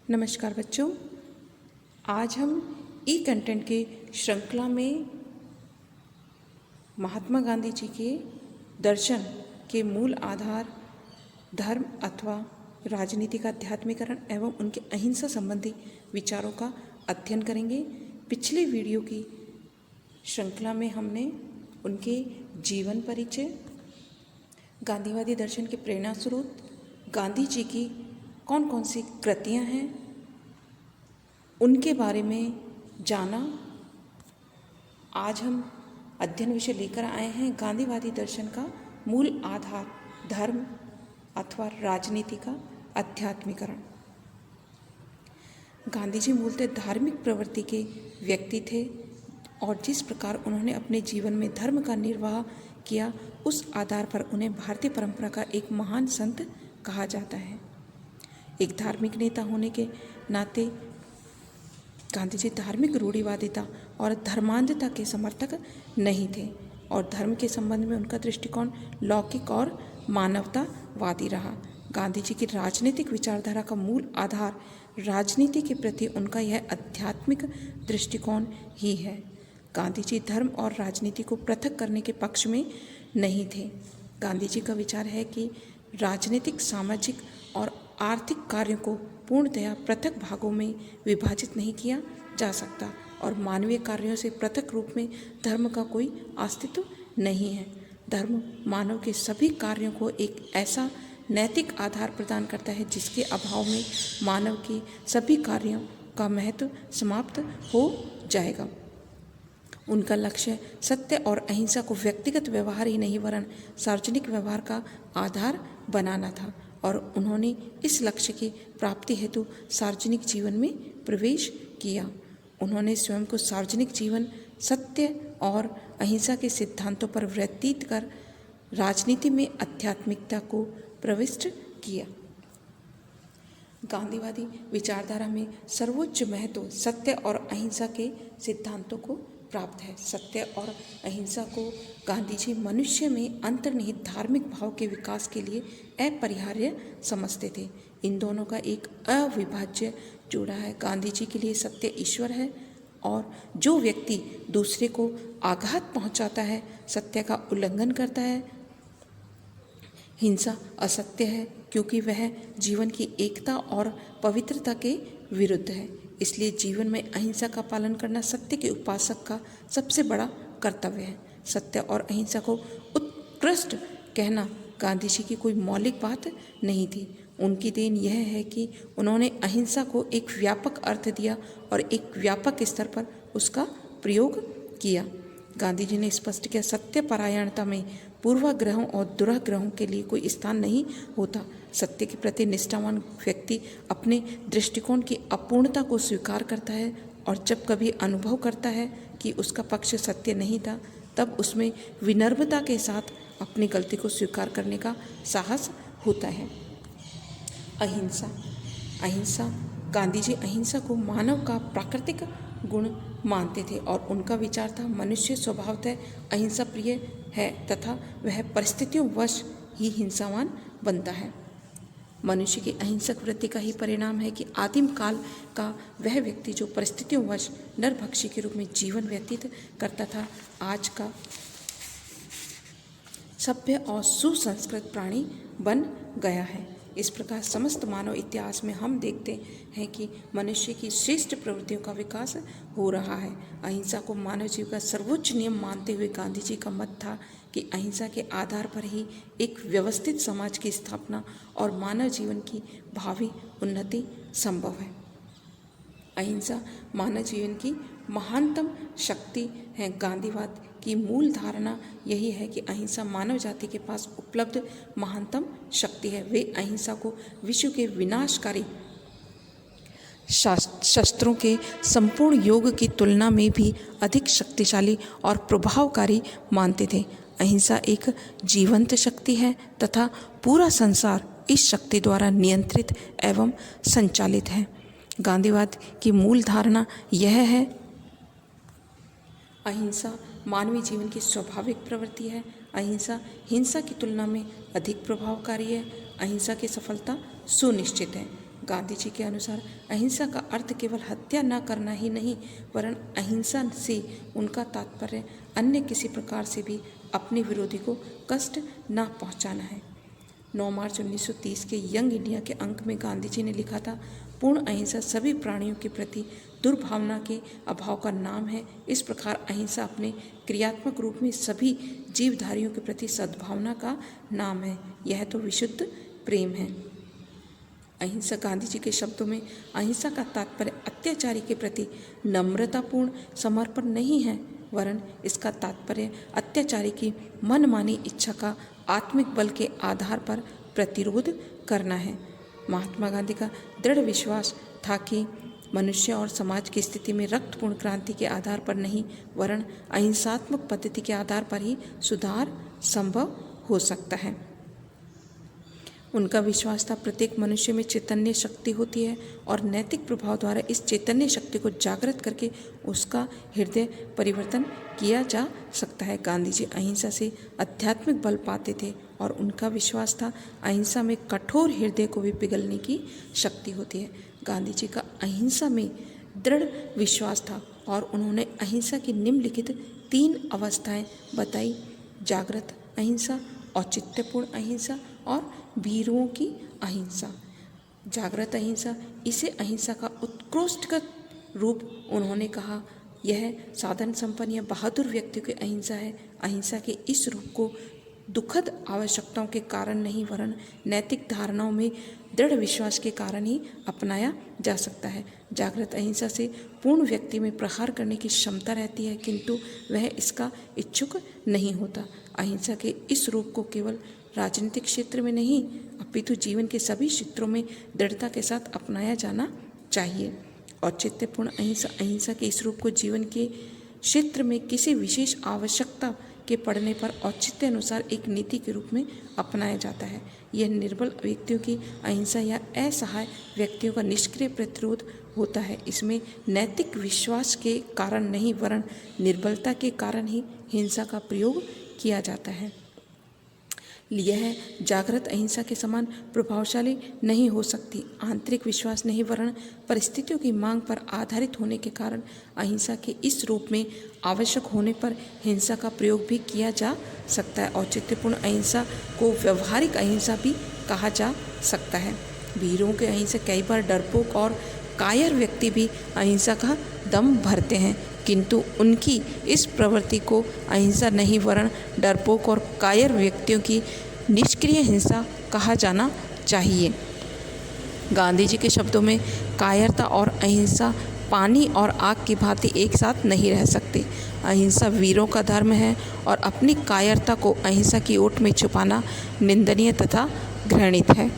नमस्कार बच्चों, आज हम ई कंटेंट के श्रृंखला में महात्मा गांधी जी के दर्शन के मूल आधार धर्म अथवा राजनीति का अध्यात्मीकरण एवं उनके अहिंसा संबंधी विचारों का अध्ययन करेंगे। पिछले वीडियो की श्रृंखला में हमने उनके जीवन परिचय, गांधीवादी दर्शन के प्रेरणा स्रोत, गांधी जी की कौन कौन सी कृतियाँ हैं उनके बारे में जाना। आज हम अध्ययन विषय लेकर आए हैं गांधीवादी दर्शन का मूल आधार धर्म अथवा राजनीति का अध्यात्मीकरण। गांधी जी मूलतः धार्मिक प्रवृत्ति के व्यक्ति थे और जिस प्रकार उन्होंने अपने जीवन में धर्म का निर्वाह किया, उस आधार पर उन्हें भारतीय परंपरा का एक महान संत कहा जाता है। एक धार्मिक नेता होने के नाते गांधी जी धार्मिक रूढ़िवादिता और धर्मांधता के समर्थक नहीं थे और धर्म के संबंध में उनका दृष्टिकोण लौकिक और मानवतावादी रहा। गांधी जी की राजनीतिक विचारधारा का मूल आधार राजनीति के प्रति उनका यह आध्यात्मिक दृष्टिकोण ही है। गांधी जी धर्म और राजनीति को पृथक करने के पक्ष में नहीं थे। गांधी जी का विचार है कि राजनीतिक, सामाजिक और आर्थिक कार्यों को पूर्णतया पृथक भागों में विभाजित नहीं किया जा सकता और मानवीय कार्यों से पृथक रूप में धर्म का कोई अस्तित्व नहीं है। धर्म मानव के सभी कार्यों को एक ऐसा नैतिक आधार प्रदान करता है जिसके अभाव में मानव के सभी कार्यों का महत्व समाप्त हो जाएगा। उनका लक्ष्य सत्य और अहिंसा को व्यक्तिगत व्यवहार ही नहीं वरन सार्वजनिक व्यवहार का आधार बनाना था और उन्होंने इस लक्ष्य की प्राप्ति हेतु सार्वजनिक जीवन में प्रवेश किया। उन्होंने स्वयं को सार्वजनिक जीवन सत्य और अहिंसा के सिद्धांतों पर व्यतीत कर राजनीति में आध्यात्मिकता को प्रविष्ट किया। गांधीवादी विचारधारा में सर्वोच्च महत्व सत्य और अहिंसा के सिद्धांतों को प्राप्त है। सत्य और अहिंसा को गांधी जी मनुष्य में अंतर्निहित धार्मिक भाव के विकास के लिए अपरिहार्य समझते थे। इन दोनों का एक अविभाज्य जोड़ा है। गांधी जी के लिए सत्य ईश्वर है और जो व्यक्ति दूसरे को आघात पहुंचाता है, सत्य का उल्लंघन करता है, हिंसा असत्य है क्योंकि वह जीवन की एकता और पवित्रता के विरुद्ध है। इसलिए जीवन में अहिंसा का पालन करना सत्य के उपासक का सबसे बड़ा कर्तव्य है। सत्य और अहिंसा को उत्कृष्ट कहना गांधी जी की कोई मौलिक बात नहीं थी। उनकी देन यह है कि उन्होंने अहिंसा को एक व्यापक अर्थ दिया और एक व्यापक स्तर पर उसका प्रयोग किया। गांधी जी ने स्पष्ट किया, सत्य परायणता में पूर्वाग्रहों और दुराग्रहों के लिए कोई स्थान नहीं होता। सत्य के प्रति निष्ठावान व्यक्ति अपने दृष्टिकोण की अपूर्णता को स्वीकार करता है और जब कभी अनुभव करता है कि उसका पक्ष सत्य नहीं था, तब उसमें विनम्रता के साथ अपनी गलती को स्वीकार करने का साहस होता है। अहिंसा गांधी जी अहिंसा को मानव का प्राकृतिक गुण मानते थे और उनका विचार था मनुष्य स्वभावतः अहिंसा प्रिय है तथा वह परिस्थितियों वश ही हिंसावान बनता है। मनुष्य की अहिंसक वृत्ति का ही परिणाम है कि आदिम काल का वह व्यक्ति जो परिस्थितियों वश नरभक्षी के रूप में जीवन व्यतीत करता था, आज का सभ्य और सुसंस्कृत प्राणी बन गया है। इस प्रकार समस्त मानव इतिहास में हम देखते हैं कि मनुष्य की श्रेष्ठ प्रवृत्तियों का विकास हो रहा है। अहिंसा को मानव जीवन का सर्वोच्च नियम मानते हुए गांधी जी का मत था कि अहिंसा के आधार पर ही एक व्यवस्थित समाज की स्थापना और मानव जीवन की भावी उन्नति संभव है। अहिंसा मानव जीवन की महानतम शक्ति है। गांधीवाद की मूल धारणा यही है कि अहिंसा मानव जाति के पास उपलब्ध महानतम शक्ति है। वे अहिंसा को विश्व के विनाशकारी शस्त्रों के संपूर्ण योग की तुलना में भी अधिक शक्तिशाली और प्रभावकारी मानते थे। अहिंसा एक जीवंत शक्ति है तथा पूरा संसार इस शक्ति द्वारा नियंत्रित एवं संचालित है। गांधीवाद की मूल धारणा यह है, अहिंसा मानवीय जीवन की स्वाभाविक प्रवृत्ति है। अहिंसा हिंसा की तुलना में अधिक प्रभावकारी है। अहिंसा की सफलता सुनिश्चित है। गांधी जी के अनुसार अहिंसा का अर्थ केवल हत्या न करना ही नहीं, वरन अहिंसा से उनका तात्पर्य अन्य किसी प्रकार से भी अपने विरोधी को कष्ट न पहुंचाना है। 9 मार्च 1930 के यंग इंडिया के अंक में गांधी जी ने लिखा था, पूर्ण अहिंसा सभी प्राणियों के प्रति दुर्भावना के अभाव का नाम है। इस प्रकार अहिंसा अपने क्रियात्मक रूप में सभी जीवधारियों के प्रति सद्भावना का नाम है। यह तो विशुद्ध प्रेम है। अहिंसा, गांधी जी के शब्दों में अहिंसा का तात्पर्य अत्याचारी के प्रति नम्रतापूर्ण समर्पण नहीं है, वरन इसका तात्पर्य अत्याचारी की मनमानी इच्छा का आत्मिक बल के आधार पर प्रतिरोध करना है। महात्मा गांधी का दृढ़ विश्वास था कि मनुष्य और समाज की स्थिति में रक्तपूर्ण क्रांति के आधार पर नहीं, वरन अहिंसात्मक पद्धति के आधार पर ही सुधार संभव हो सकता है। उनका विश्वास था, प्रत्येक मनुष्य में चैतन्य शक्ति होती है और नैतिक प्रभाव द्वारा इस चैतन्य शक्ति को जागृत करके उसका हृदय परिवर्तन किया जा सकता है। गांधी जी अहिंसा से आध्यात्मिक बल पाते थे और उनका विश्वास था, अहिंसा में कठोर हृदय को भी पिघलने की शक्ति होती है। गांधी जी का अहिंसा में दृढ़ विश्वास था और उन्होंने अहिंसा की निम्नलिखित 3 अवस्थाएं बताई: जागृत अहिंसा, औचित्यपूर्ण अहिंसा और वीरों की अहिंसा। जागृत अहिंसा, इसे अहिंसा का उत्कृष्टगत रूप उन्होंने कहा। यह साधन संपन्न या बहादुर व्यक्तियों की अहिंसा है। अहिंसा के इस रूप को दुखद आवश्यकताओं के कारण नहीं, वरन नैतिक धारणाओं में दृढ़ विश्वास के कारण ही अपनाया जा सकता है। जागृत अहिंसा से पूर्ण व्यक्ति में प्रहार करने की क्षमता रहती है, किंतु वह इसका इच्छुक नहीं होता। अहिंसा के इस रूप को केवल राजनीतिक क्षेत्र में नहीं, अपितु जीवन के सभी क्षेत्रों में दृढ़ता के साथ अपनाया जाना चाहिए। औचित्यपूर्ण अहिंसा, अहिंसा के इस रूप को जीवन के क्षेत्र में किसी विशेष आवश्यकता के पड़ने पर औचित्य अनुसार एक नीति के रूप में अपनाया जाता है। यह निर्बल व्यक्तियों की अहिंसा या असहाय व्यक्तियों का निष्क्रिय प्रतिरोध होता है। इसमें नैतिक विश्वास के कारण नहीं, वरन निर्बलता के कारण ही हिंसा का प्रयोग किया जाता है। यह जागृत अहिंसा के समान प्रभावशाली नहीं हो सकती। आंतरिक विश्वास नहीं, वरन परिस्थितियों की मांग पर आधारित होने के कारण अहिंसा के इस रूप में आवश्यक होने पर हिंसा का प्रयोग भी किया जा सकता है। औचित्यपूर्ण अहिंसा को व्यवहारिक अहिंसा भी कहा जा सकता है। वीरों के अहिंसा, कई बार डरपोक और कायर व्यक्ति भी अहिंसा का दम भरते हैं, किंतु उनकी इस प्रवृत्ति को अहिंसा नहीं, वरन डरपोक और कायर व्यक्तियों की निष्क्रिय हिंसा कहा जाना चाहिए। गांधी जी के शब्दों में कायरता और अहिंसा पानी और आग की भांति एक साथ नहीं रह सकते। अहिंसा वीरों का धर्म है और अपनी कायरता को अहिंसा की ओट में छुपाना निंदनीय तथा घृणित है।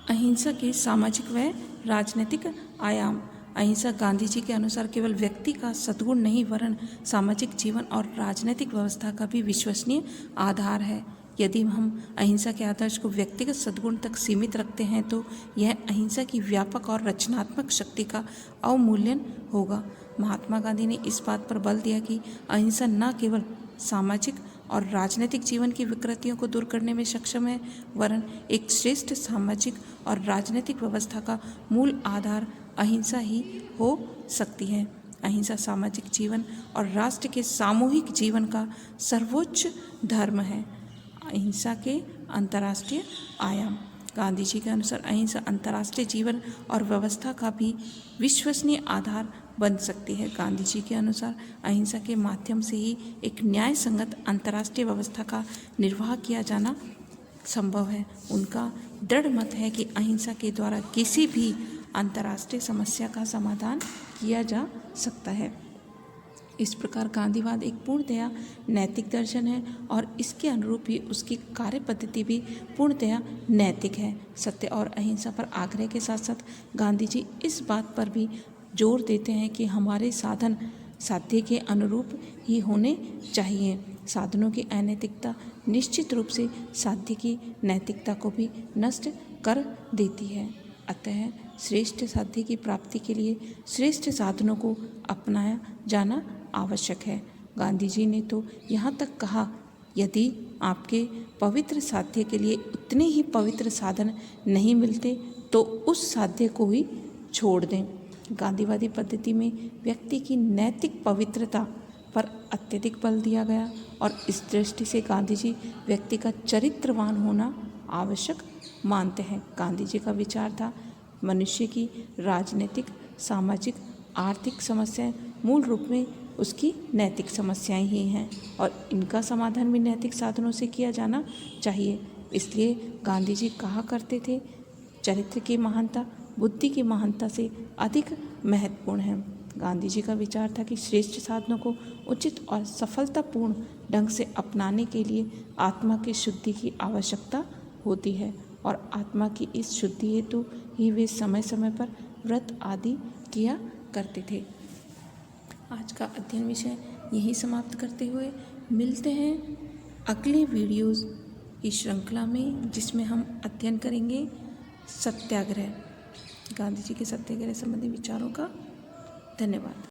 अहिंसा के सामाजिक व राजनीतिक आयाम। अहिंसा गांधी जी के अनुसार केवल व्यक्ति का सद्गुण नहीं, वरन सामाजिक जीवन और राजनीतिक व्यवस्था का भी विश्वसनीय आधार है। यदि हम अहिंसा के आदर्श को व्यक्तिगत सद्गुण तक सीमित रखते हैं तो यह अहिंसा की व्यापक और रचनात्मक शक्ति का अवमूल्यन होगा। महात्मा गांधी ने इस बात पर बल दिया कि अहिंसा न केवल सामाजिक और राजनीतिक जीवन की विकृतियों को दूर करने में सक्षम है, वरन एक श्रेष्ठ सामाजिक और राजनीतिक व्यवस्था का मूल आधार अहिंसा ही हो सकती है। अहिंसा सामाजिक जीवन और राष्ट्र के सामूहिक जीवन का सर्वोच्च धर्म है। अहिंसा के अंतर्राष्ट्रीय आयाम। गांधी जी के अनुसार अहिंसा अंतर्राष्ट्रीय जीवन और व्यवस्था का भी विश्वसनीय आधार बन सकती है। गांधी जी के अनुसार अहिंसा के माध्यम से ही एक न्याय संगत अंतर्राष्ट्रीय व्यवस्था का निर्वाह किया जाना संभव है। उनका दृढ़ मत है कि अहिंसा के द्वारा किसी भी अंतर्राष्ट्रीय समस्या का समाधान किया जा सकता है। इस प्रकार गांधीवाद एक पूर्णतया नैतिक दर्शन है और इसके अनुरूप ही उसकी कार्य पद्धति भी पूर्णतया नैतिक है। सत्य और अहिंसा पर आग्रह के साथ साथ गांधी जी इस बात पर भी जोर देते हैं कि हमारे साधन साध्य के अनुरूप ही होने चाहिए। साधनों की अनैतिकता निश्चित रूप से साध्य की नैतिकता को भी नष्ट कर देती है। अतः श्रेष्ठ साध्य की प्राप्ति के लिए श्रेष्ठ साधनों को अपनाया जाना आवश्यक है। गांधी जी ने तो यहाँ तक कहा, यदि आपके पवित्र साध्य के लिए उतने ही पवित्र साधन नहीं मिलते तो उस साध्य को ही छोड़ दें। गांधीवादी पद्धति में व्यक्ति की नैतिक पवित्रता पर अत्यधिक बल दिया गया और इस दृष्टि से गांधी जी व्यक्ति का चरित्रवान होना आवश्यक मानते हैं। गांधी जी का विचार था मनुष्य की राजनीतिक, सामाजिक, आर्थिक समस्याएं मूल रूप में उसकी नैतिक समस्याएं ही हैं और इनका समाधान भी नैतिक साधनों से किया जाना चाहिए। इसलिए गांधी जी कहा करते थे, चरित्र की महानता बुद्धि की महानता से अधिक महत्वपूर्ण है। गांधी जी का विचार था कि श्रेष्ठ साधनों को उचित और सफलतापूर्ण ढंग से अपनाने के लिए आत्मा की शुद्धि की आवश्यकता होती है और आत्मा की इस शुद्धि हेतु ही वे समय समय पर व्रत आदि किया करते थे। आज का अध्ययन विषय यही समाप्त करते हुए मिलते हैं अगले वीडियोज़ की श्रृंखला में, जिसमें हम अध्ययन करेंगे सत्याग्रह, गांधी जी के सत्याग्रह संबंधी विचारों का। धन्यवाद।